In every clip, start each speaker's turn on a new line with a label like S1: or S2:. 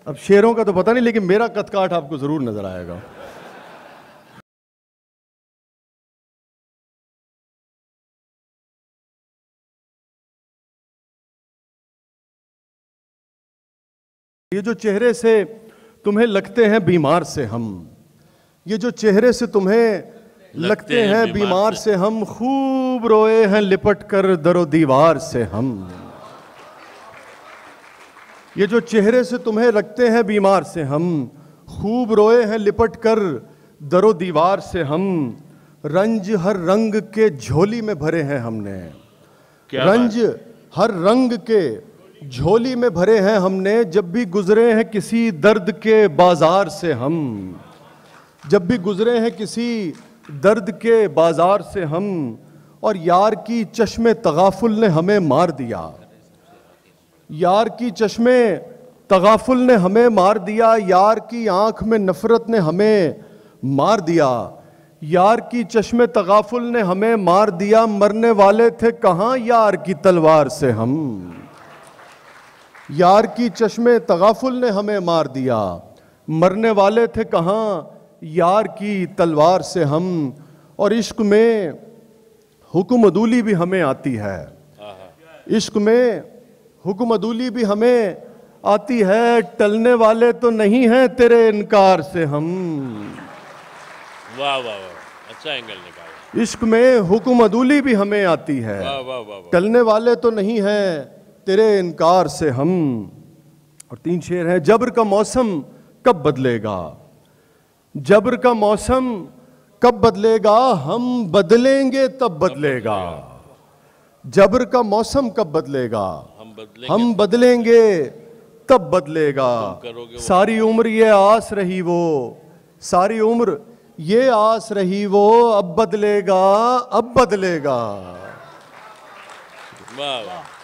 S1: اب شیروں کا تو پتہ نہیں، لیکن میرا قد کاٹ آپ کو ضرور نظر آئے گا. یہ جو چہرے سے تمہیں لگتے ہیں بیمار سے ہم، یہ جو چہرے سے تمہیں لگتے ہیں بیمار سے ہم، خوب روئے ہیں لپٹ کر در و دیوار سے ہم. یہ جو چہرے سے تمہیں لگتے ہیں بیمار سے ہم، خوب روئے ہیں لپٹ کر در و دیوار سے ہم. رنج ہر رنگ کے جھولی میں بھرے ہیں ہم نے، رنج ہر رنگ کے جھولی میں بھرے ہیں ہم نے. جب بھی گزرے ہیں کسی درد کے بازار سے ہم، جب بھی گزرے ہیں کسی درد کے بازار سے ہم. اور یار کی چشم تغافل نے ہمیں مار دیا، یار کی چشم تغافل نے ہمیں مار دیا. یار کی آنکھ میں نفرت نے ہمیں مار دیا، یار کی چشم تغافل نے ہمیں مار دیا. مرنے والے تھے کہاں یار کی تلوار سے ہم، یار کی چشم تغافل نے ہمیں مار دیا. مرنے والے تھے کہاں یار کی تلوار سے ہم. اور عشق میں حکم عدولی بھی ہمیں آتی ہے، عشق میں حکم عدولی بھی ہمیں آتی ہے. ٹلنے والے تو نہیں ہیں تیرے انکار سے ہم.
S2: واہ واہ واہ، اچھا اینگل نکالا.
S1: عشق میں حکم عدولی بھی ہمیں آتی ہے، ٹلنے والے تو نہیں ہیں تیرے انکار سے ہم. اور 3 شعر ہیں. جبر کا موسم کب بدلے گا، جبر کا موسم کب بدلے گا، ہم بدلیں گے تب بدلے گا. جبر کا موسم کب بدلے گا، ہم بدلیں گے تب بدلے گا. ساری عمر یہ آس رہی وہ، ساری عمر یہ آس رہی وہ، اب بدلے گا اب بدلے گا.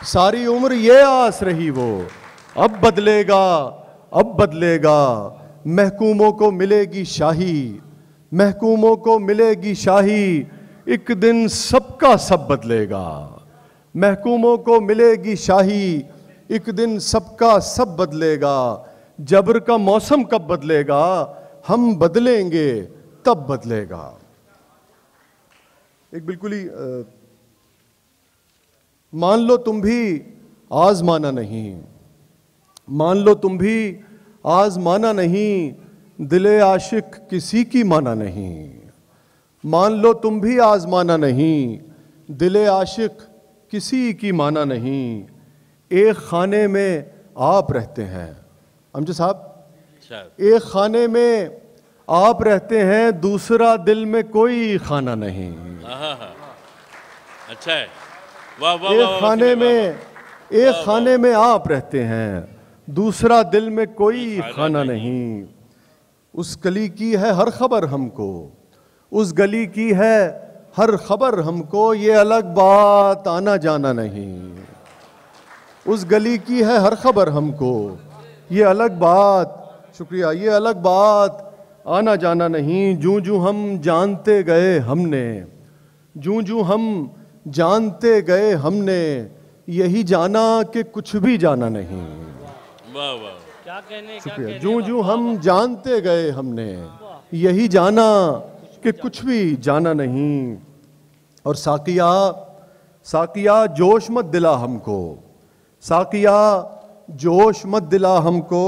S1: ساری عمر یہ آس رہی وہ، اب بدلے گا اب بدلے گا. محکوموں کو ملے گی شاہی، محکوموں کو ملے گی شاہی، ایک دن سب کا سب بدلے گا. محکوموں کو ملے گی شاہی، ایک دن سب کا سب بدلے گا. جبر کا موسم کب بدلے گا، ہم بدلیں گے تب بدلے گا. ایک بالکل ہی مان لو تم بھی آزمانا نہیں، مان لو تم بھی آزمانا نہیں، دل عاشق کسی کی مانا نہیں. مان لو تم بھی آزمانا نہیں، دل عاشق کسی کی مانا نہیں. ایک خانے میں آپ رہتے ہیں امجد صاحب، ایک خانے میں آپ رہتے ہیں، دوسرا دل میں کوئی خانہ نہیں.
S2: اچھا ہے.
S1: ایک خانے میں آپ رہتے ہیں، دوسرا دل میں کوئی خانہ نہیں. اس گلی کی ہے ہر خبر ہم کو، اس گلی کی ہے ہر خبر ہم کو، یہ الگ بات آنا جانا نہیں. اس گلی کی ہے ہر خبر ہم کو، یہ الگ بات، شکریہ، یہ الگ بات آنا جانا نہیں. جوں جوں ہم جانتے گئے ہم نے، جوں جوں ہم جانتے گئے ہم نے، یہی جانا کہ کچھ بھی جانا نہیں. شکریہ. جوں جوں ہم جانتے گئے ہم نے، یہی جانا کہ کچھ بھی جانا نہیں. اور ساقیہ ساقیہ جوش مت دلا ہم کو، ساقیہ جوش مت دلا ہم کو،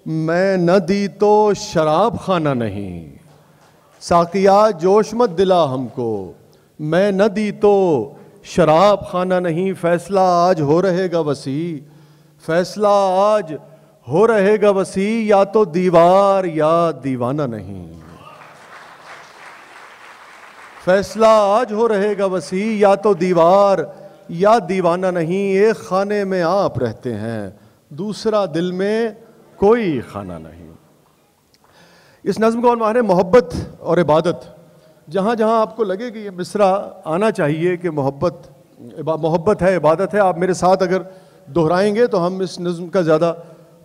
S1: میں نہ دی تو شراب خانہ نہیں. ساقیہ جوش مت دلا ہم کو، میں نہ دی تو شراب خانہ نہیں. فیصلہ آج ہو رہے گا وسیع، فیصلہ آج ہو رہے گا وسیع، یا تو دیوار یا دیوانہ نہیں. فیصلہ آج ہو رہے گا وسیع، یا تو دیوار یا دیوانہ نہیں. ایک خانے میں آپ رہتے ہیں، دوسرا دل میں کوئی خانہ نہیں. اس نظم کا عنوان ہے محبت اور عبادت. جہاں جہاں آپ کو لگے کہ یہ مصرع آنا چاہیے کہ محبت ہے، عبادت ہے، آپ میرے ساتھ اگر دہرائیں گے تو ہم اس نظم کا زیادہ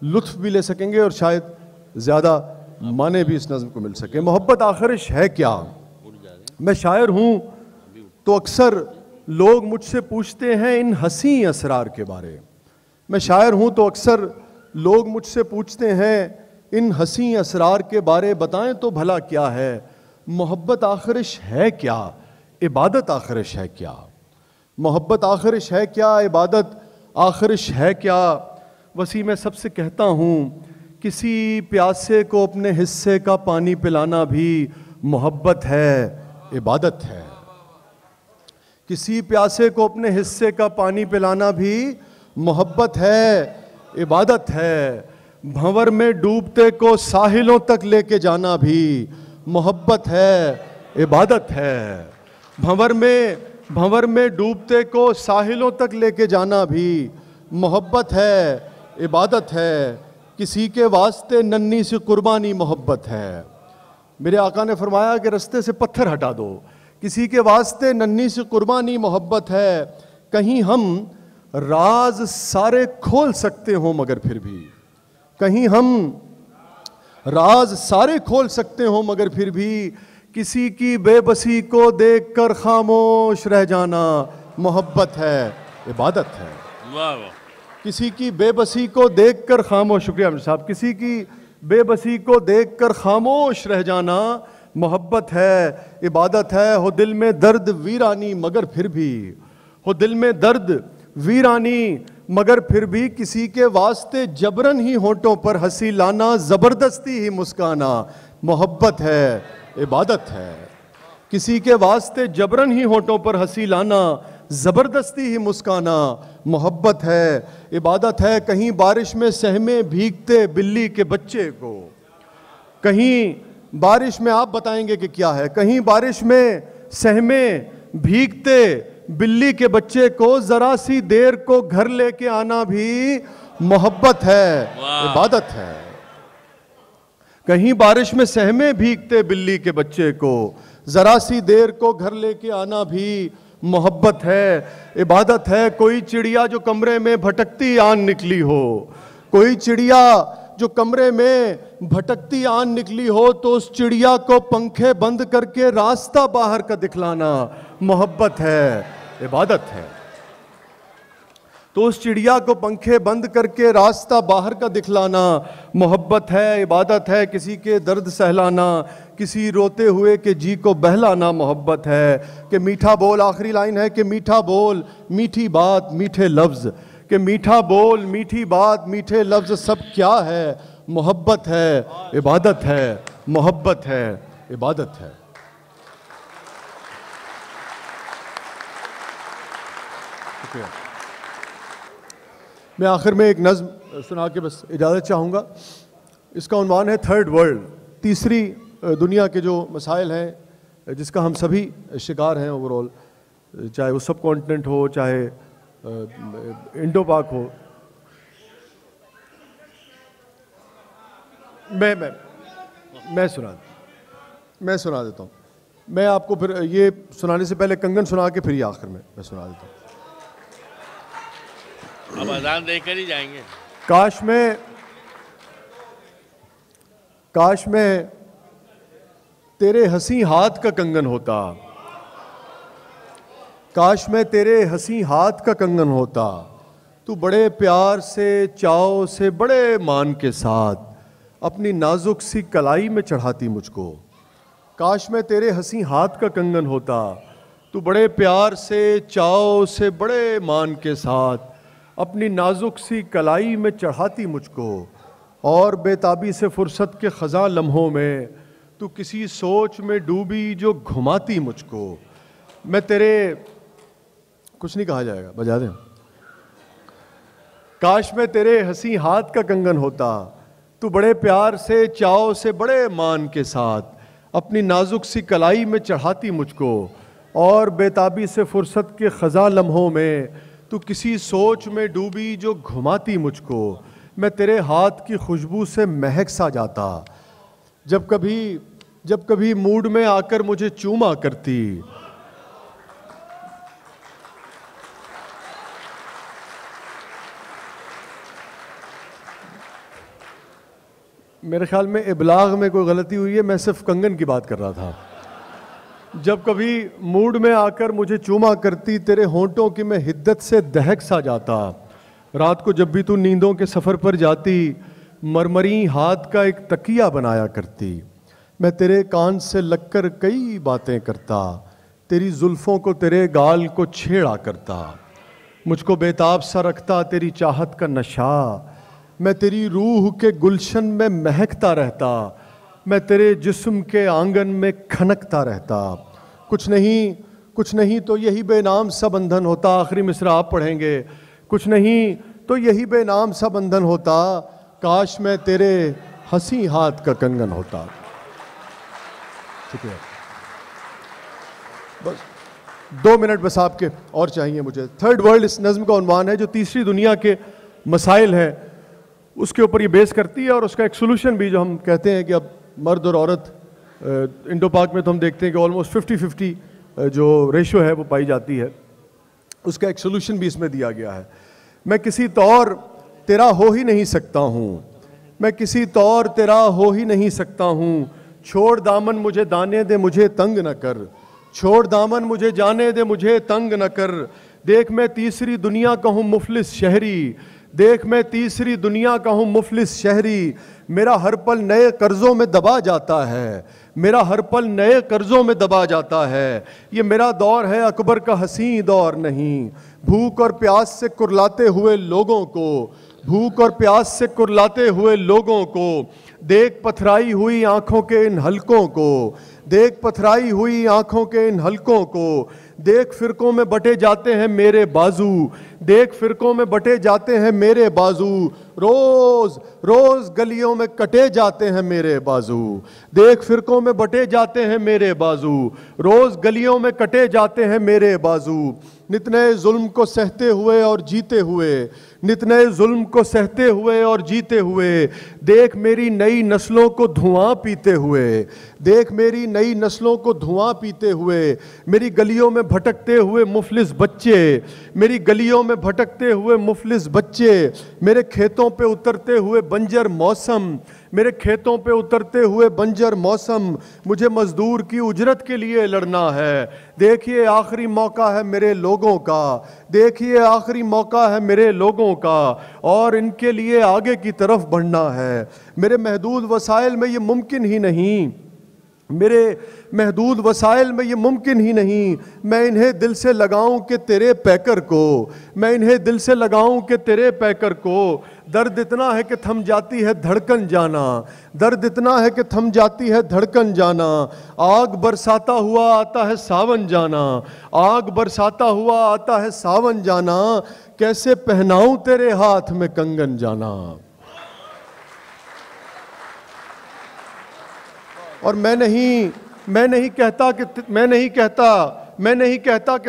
S1: لطف بھی لے سکیں گے اور شاید زیادہ معنی بھی اس نظم کو مل سکے. محبت آخرش ہے کیا؟ میں شاعر ہوں تو اکثر لوگ مجھ سے پوچھتے ہیں ان حسین اسرار کے بارے. میں شاعر ہوں تو اکثر لوگ مجھ سے پوچھتے ہیں ان حسین اسرار کے بارے بتائیں تو بھلا کیا ہے؟ محبت آخرش ہے کیا؟ عبادت آخرش ہے کیا؟ محبت آخرش ہے کیا؟ عبادت آخرش ہے کیا؟ وسیم میں سب سے کہتا ہوں کسی پیاسے کو اپنے حصے کا پانی پلانا بھی محبت ہے، عبادت ہے۔ کسی پیاسے کو اپنے حصے کا پانی پلانا بھی محبت ہے، عبادت ہے۔ بھنور میں ڈوبتے کو ساحلوں تک لے کے جانا بھی محبت ہے، عبادت ہے۔ بھنور میں ڈوبتے کو ساحلوں تک لے کے جانا بھی محبت ہے، عبادت ہے۔ کسی کے واسطے ننھی سی قربانی محبت ہے۔ میرے آقا نے فرمایا کہ رستے سے پتھر ہٹا دو، کسی کے واسطے ننھی سی قربانی محبت ہے۔ کہیں ہم راز سارے کھول سکتے ہوں مگر پھر بھی، کہیں ہم راز سارے کھول سکتے ہوں مگر پھر بھی کسی کی بے بسی کو دیکھ کر خاموش رہ جانا محبت ہے، عبادت ہے۔
S2: واہ واہ،
S1: کسی کی بے بسی کو دیکھ کر خاموش، شکریہ امیر صاحب، کسی کی بے بسی کو دیکھ کر خاموش رہ جانا محبت ہے، عبادت ہے۔ ہو دل میں درد ویرانی مگر پھر بھی، ہو دل میں درد ویرانی مگر پھر بھی کسی کے واسطے جبرن ہی ہونٹوں پر ہنسی لانا، زبردستی ہی مسکانا محبت ہے، عبادت ہے۔ کسی کے واسطے جبرن ہی ہونٹوں پر ہنسی لانا، زبردستی ہی مسکانا محبت ہے، عبادت ہے۔ کہیں بارش میں سہمے بھیگتے بلی کے بچے کو، کہیں بارش میں، آپ بتائیں گے کہ کیا ہے، کہیں بارش میں سہمے بھیگتے بلی کے بچے کو ذرا سی دیر کو گھر لے کے آنا بھی محبت ہے، عبادت ہے۔ کہیں بارش میں سہمے بھیگتے بلی کے بچے کو ذرا سی دیر کو گھر لے کے آنا بھی محبت ہے، عبادت ہے۔ کوئی چڑیا جو کمرے میں بھٹکتی آن نکلی ہو، کوئی چڑیا جو کمرے میں بھٹکتی آن نکلی ہو تو اس چڑیا کو پنکھے بند کر کے راستہ باہر کا دکھلانا محبت ہے، عبادت ہے۔ تو اس چڑیا کو پنکھے بند کر کے راستہ باہر کا دکھلانا محبت ہے، عبادت ہے۔ کسی کے درد سہلانا، کسی روتے ہوئے کے جی کو بہلانا محبت ہے۔ کہ میٹھا بول، آخری لائن ہے کہ میٹھا بول میٹھی بات میٹھے لفظ، کہ میٹھا بول میٹھی بات میٹھے لفظ سب کیا ہے؟ محبت ہے، عبادت ہے، محبت ہے، عبادت ہے۔ شکریہ۔ میں آخر میں ایک نظم سنا کے بس اجازت چاہوں گا۔ اس کا عنوان ہے تھرڈ ورلڈ، تیسری دنیا کے جو مسائل ہیں جس کا ہم سبھی شکار ہیں اوورال، چاہے وہ سب کانٹیننٹ ہو، چاہے انڈو پاک ہو۔ میں سنا دیتا ہوں۔ میں آپ کو پھر یہ سنانے سے پہلے کنگن سنا کے پھر یہ آخر میں سنا دیتا ہوں۔
S2: اب اذان دے کر ہی جائیں گے۔
S1: کاش میں تیرے ہنسی ہاتھ کا کنگن ہوتا، کاش میں تیرے ہنسی ہاتھ کا کنگن ہوتا، تو بڑے پیار سے چاؤ سے بڑے مان کے ساتھ اپنی نازک سی کلائی میں چڑھاتی مجھ کو۔ کاش میں تیرے ہنسی ہاتھ کا کنگن ہوتا، تو بڑے پیار سے چاؤ سے بڑے مان کے ساتھ اپنی نازک سی کلائی میں چڑھاتی مجھ کو، اور بے تابی سے فرصت کے خزاں لمحوں میں تو کسی سوچ میں ڈوبی جو گھماتی مجھ کو۔ میں تیرے، کچھ نہیں کہا جائے گا، بجا دیں۔ کاش میں تیرے ہنسی ہاتھ کا کنگن ہوتا، تو بڑے پیار سے چاؤ سے بڑے مان کے ساتھ اپنی نازک سی کلائی میں چڑھاتی مجھ کو، اور بے تابی سے فرصت کے خزاں لمحوں میں تو کسی سوچ میں ڈوبی جو گھماتی مجھ کو۔ میں تیرے ہاتھ کی خوشبو سے مہک سا جاتا، جب کبھی موڈ میں آ کر مجھے چوما کرتی۔ میرے خیال میں ابلاغ میں کوئی غلطی ہوئی ہے، میں صرف کنگن کی بات کر رہا تھا۔ جب کبھی موڈ میں آ کر مجھے چوما کرتی، تیرے ہونٹوں کی میں حدت سے دہک سا جاتا، رات کو جب بھی تو نیندوں کے سفر پر جاتی مرمری ہاتھ کا ایک تکیہ بنایا کرتی. میں تیرے کان سے لگ کر کئی باتیں کرتا, تیری زلفوں کو تیرے گال کو چھیڑا کرتا. مجھ کو بےتاب سا رکھتا تیری چاہت کا نشہ, میں تیری روح کے گلشن میں مہکتا رہتا, میں تیرے جسم کے آنگن میں کھنکتا رہتا. کچھ نہیں تو یہی بے نام سا بندھن ہوتا. آخری مصرع آپ پڑھیں گے. کچھ نہیں تو یہی بے نام سا بندھن ہوتا, کاش میں تیرے ہنسی ہاتھ کا کنگن ہوتا. شکریہ. بس 2 منٹ بس آپ کے اور چاہیے مجھے. تھرڈ ورلڈ اس نظم کا عنوان ہے جو تیسری دنیا کے مسائل ہیں اس کے اوپر یہ بیس کرتی ہے, اور اس کا ایک سولوشن بھی جو ہم کہتے ہیں کہ اب مرد اور عورت انڈو پاک میں تو ہم دیکھتے ہیں کہ آلموسٹ 50-50 جو ریشو ہے وہ پائی جاتی ہے, اس کا ایک سولوشن بھی اس میں دیا گیا ہے. میں کسی طور تیرا ہو ہی نہیں سکتا ہوں, میں کسی طور تیرا ہو ہی نہیں سکتا ہوں, چھوڑ دامن مجھے دانے دے مجھے تنگ نہ کر, چھوڑ دامن مجھے جانے دے مجھے تنگ نہ کر. دیکھ میں تیسری دنیا کا ہوں مفلس شہری, دیکھ میں تیسری دنیا کا ہوں مفلس شہری, میرا ہر پل نئے قرضوں میں دبا جاتا ہے, میرا ہر پل نئے قرضوں میں دبا جاتا ہے. یہ میرا دور ہے اکبر کا حسین دور نہیں, بھوک اور پیاس سے کرلاتے ہوئے لوگوں کو, بھوک اور پیاس سے کرلاتے ہوئے لوگوں کو, دیکھ پتھرائی ہوئی آنکھوں کے ان حلقوں کو, دیکھ پتھرائی ہوئی آنکھوں کے ان حلقوں کو, دیکھ فرقوں میں بٹے جاتے ہیں میرے بازو, دیکھ فرقوں میں بٹے جاتے ہیں میرے بازو, روز روز گلیوں میں کٹے جاتے ہیں میرے بازو, دیکھ فرقوں میں بٹے جاتے ہیں میرے بازو, روز گلیوں میں کٹے جاتے ہیں میرے بازو. نت نئے ظلم کو سہتے ہوئے اور جیتے ہوئے, نت نئے ظلم کو سہتے ہوئے اور جیتے ہوئے, دیکھ میری نئی نسلوں کو دھواں پیتے ہوئے, دیکھ میری نئی نسلوں کو دھواں پیتے ہوئے, میری گلیوں میں بھٹکتے ہوئے مفلس بچے, میری گلیوں میں بھٹکتے ہوئے مفلس بچے, میرے کھیتوں پہ اترتے ہوئے بنجر موسم, میرے کھیتوں پہ اترتے ہوئے بنجر موسم, مجھے مزدور کی اجرت کے لیے لڑنا ہے. دیکھیے آخری موقع ہے میرے لوگوں کا, دیکھیے آخری موقع ہے میرے لوگوں کا, اور ان کے لیے آگے کی طرف بڑھنا ہے. میرے محدود وسائل میں یہ ممکن ہی نہیں, میرے محدود وسائل میں یہ ممکن ہی نہیں, میں انہیں دل سے لگاؤں کہ تیرے پیکر کو, میں انہیں دل سے لگاؤں کہ تیرے پیکر کو. درد اتنا ہے کہ تھم جاتی ہے دھڑکن جانا, درد اتنا ہے کہ تھم جاتی ہے دھڑکن جانا, آگ برساتا ہوا آتا ہے ساون جانا, آگ برساتا ہوا آتا ہے ساون جانا, کیسے پہناؤں تیرے ہاتھ میں کنگن جانا. اور میں نہیں کہتا کہ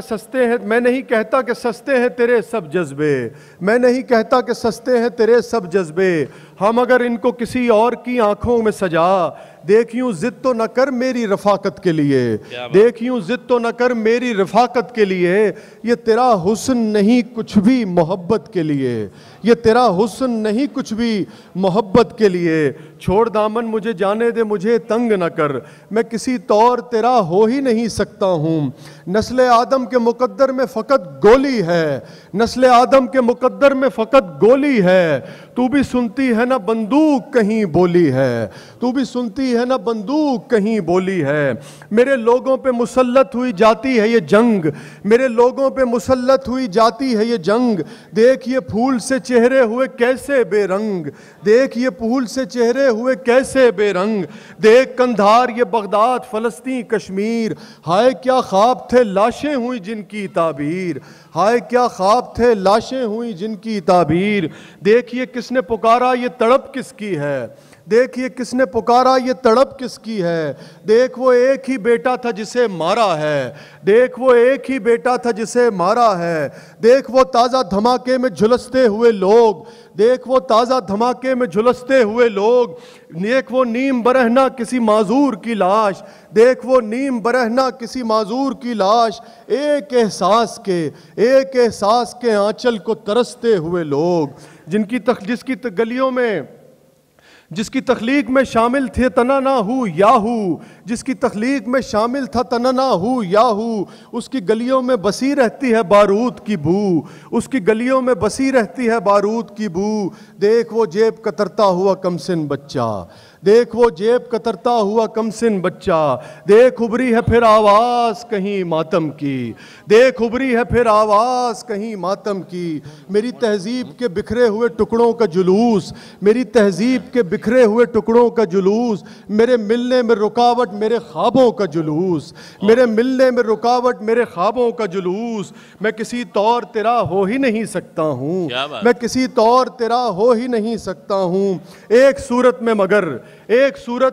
S1: سستے ہیں, میں نہیں کہتا کہ سستے ہیں تیرے سب جذبے, میں نہیں کہتا کہ سستے ہیں تیرے سب جذبے. ہم اگر ان کو kسی اور کی آنکھوں میں سجا, دیکھیوں ضد تو نہ کر میری رفاقت کے لیے, دیکھیوں ضد تو نہ کر میری رفاقت کے لیے. یہ تیرا حسن نہیں کچھ بھی محبت کے لیے, یہ تیرا حسن نہیں کچھ بھی محبت کے لیے. چھوڑ دامن مجھے جانے دے مجھے تنگ نہ کر, میں کسی طور تیرا ہو ہی نہیں سکتا ہوں. نسل آدم کے مقدر میں فقط گولی ہے, نسل آدم کے مقدر میں فقط گولی ہے. تو بھی سنتی ہے نا بندوق کہیں بولی ہے, تو بھی سنتی ہے نا بندوق کہیں بولی ہے. میرے لوگوں پہ مسلط ہوئی جاتی ہے یہ جنگ, میرے لوگوں پہ مسلط ہوئی جاتی ہے یہ جنگ. دیکھ یہ پھول سے چہرے ہوئے کیسے بے رنگ, دیکھ یہ پھول سے چہرے ہوئے کیسے بے رنگ. دیکھ کندھار یہ بغداد فلسطین کشمیر, ہائے کیا خواب تھے لاشیں ہوئی جن کی تعبیر, ہائے کیا خواب تھے لاشیں ہوئی جن کی تعبیر. دیکھیے کس نے پکارا یہ تڑپ کس کی ہے, دیکھیے کس نے پکارا یہ تڑپ کس کی ہے. دیکھ وہ ایک ہی بیٹا تھا جسے مارا ہے, دیکھ وہ ایک ہی بیٹا تھا جسے مارا ہے. دیکھ وہ تازہ دھماکے میں جھلستے ہوئے لوگ, دیکھ وہ تازہ دھماکے میں جھلستے ہوئے لوگ. دیکھ وہ نیم برہنہ کسی معذور کی لاش, دیکھ وہ نیم برہنہ کسی معذور کی لاش. ایک احساس کے آنچل کو ترستے ہوئے لوگ, جس کی گلیوں میں جس کی تخلیق میں شامل تھے تنا نہ ہو یا ہو، جس کی تخلیق میں شامل تھا تنا نہ ہو یا ہو، اس کی گلیوں میں بسی رہتی ہے بارود کی بو، اس کی گلیوں میں بسی رہتی ہے بارود کی بو۔ دیکھ وہ جیب کترتا ہوا کمسن بچہ، دیکھ وہ جیب کترتا ہوا کمسن بچہ، دیکھ ابھری ہے پھر آواز کہیں ماتم کی، دیکھ ابھری ہے پھر آواز کہیں ماتم کی۔ میری تہذیب کے بکھرے ہوئے ٹکڑوں کا جلوس، میری تہذیب کے بکھرے ہوئے ٹکڑوں کا جلوس، میرے ملنے میں رکاوٹ میرے خوابوں کا جلوس، میرے ملنے میں رکاوٹ میرے خوابوں کا جلوس۔ میں کسی طور تیرا ہو ہی نہیں سکتا ہوں،
S2: کیا بات؟
S1: میں کسی طور تیرا ہو ہی نہیں سکتا ہوں۔ ایک صورت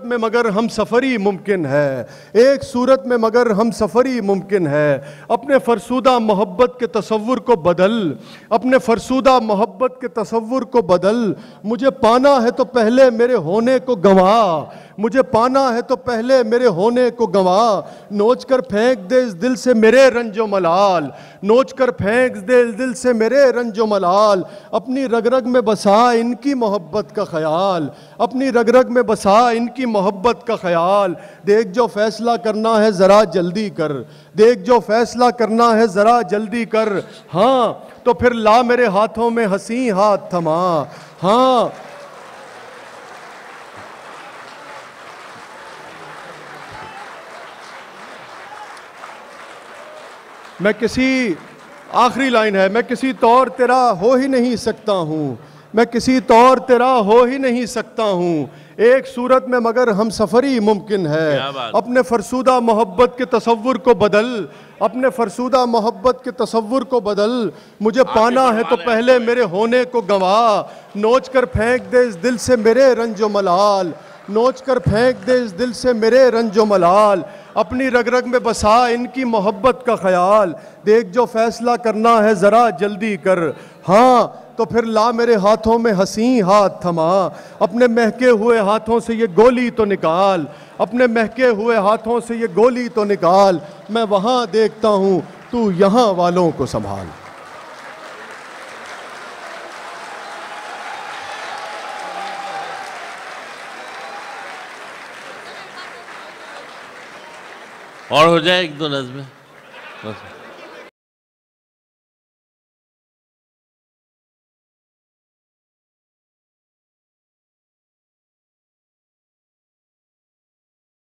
S1: میں مگر ہم سفری ممکن ہے، ایک صورت میں مگر ہم سفری ممکن ہے۔ اپنے فرسودہ محبت کے تصور کو بدل، اپنے فرسودہ محبت کے تصور کو بدل۔ مجھے پانا ہے تو پہلے میرے ہونے کو گنوا، مجھے پانا ہے تو پہلے میرے ہونے کو گنوا۔ نوچ کر پھینک دے اس دل سے میرے رنج و ملال، نوچ کر پھینک دے اس دل سے میرے رنج و ملال۔ اپنی رگ رگ میں بسا ان کی محبت کا خیال، اپنی رگ رگ میں بسا ان کی محبت کا خیال۔ دیکھ جو فیصلہ کرنا ہے ذرا جلدی کر، دیکھ جو فیصلہ کرنا ہے ذرا جلدی کر۔ ہاں تو پھر لا میرے ہاتھوں میں حسین ہاتھ تھما، ہاں میں کسی آخری لائن ہے، میں کسی طور تیرا ہو ہی نہیں سکتا ہوں، میں کسی طور تیرا ہو ہی نہیں سکتا ہوں۔ ایک صورت میں مگر ہم سفری ممکن ہے۔
S2: کیا بات؟
S1: اپنے فرسودہ محبت کے تصور کو بدل، اپنے فرسودہ محبت کے تصور کو بدل۔ مجھے پانا ہے تو پہلے میرے ہونے کو گنوا، نوچ کر پھینک دے اس دل سے میرے رنج و ملال، نوچ کر پھینک دے اس دل سے میرے رنج و ملال۔ اپنی رگ رگ میں بسا ان کی محبت کا خیال، دیکھ جو فیصلہ کرنا ہے ذرا جلدی کر۔ ہاں تو پھر لا میرے ہاتھوں میں حسین ہاتھ تھما، اپنے مہکے ہوئے ہاتھوں سے یہ گولی تو نکال، اپنے مہکے ہوئے ہاتھوں سے یہ گولی تو نکال۔ میں وہاں دیکھتا ہوں تو یہاں والوں کو سنبھال۔
S2: اور ہو جائے ایک دو نظمیں بس۔